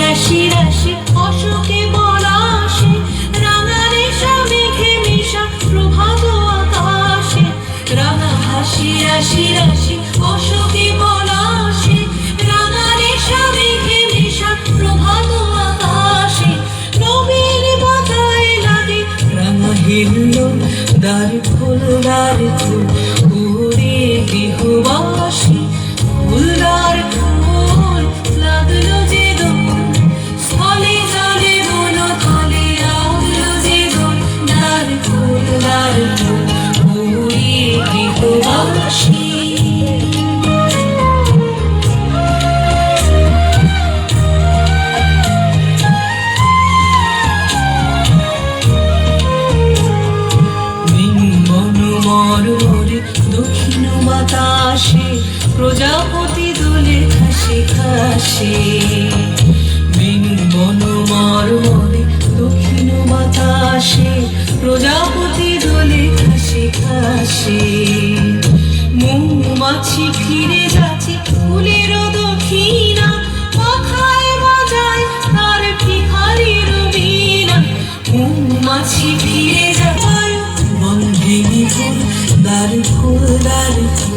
রাশি রাশি অশোকে পলাশে, রাঙা রেশা মেঘে মেশা প্রভাত আকাশে। রাঙা হাসি রাশি রাশি অশোকে পলাশে, রাঙা রেশা মেঘে মেশা প্রভাত আকাশে। নবীন পাতায় লাগে রাঙা হিল্লোল, দ্বার ফুল দ্বার ফুল উড়ে গৃহবাসী। ফুলদার ফুল লাগলো যে দোল, স্থলে জলে বন তলে লাগলো যে দোল। দ্বার ফুল উড়ে গৃহবাসী। মরমরে দক্ষিণ বাতাসে, প্রজাপতি দোলে খাসে খাসে। বন মরমরে দক্ষিণ বাতাসে, প্রজাপতি দোলে খাসে খাসে। মৌমাছি ফিরে যাচ্ছে ফুলের দক্ষিণা, পাখায় বাজায় তার ভিখারির বীণা। মৌমাছি ফিরে যায় বন্ধে ফুল দ্বার ফুল দ্বার ফুল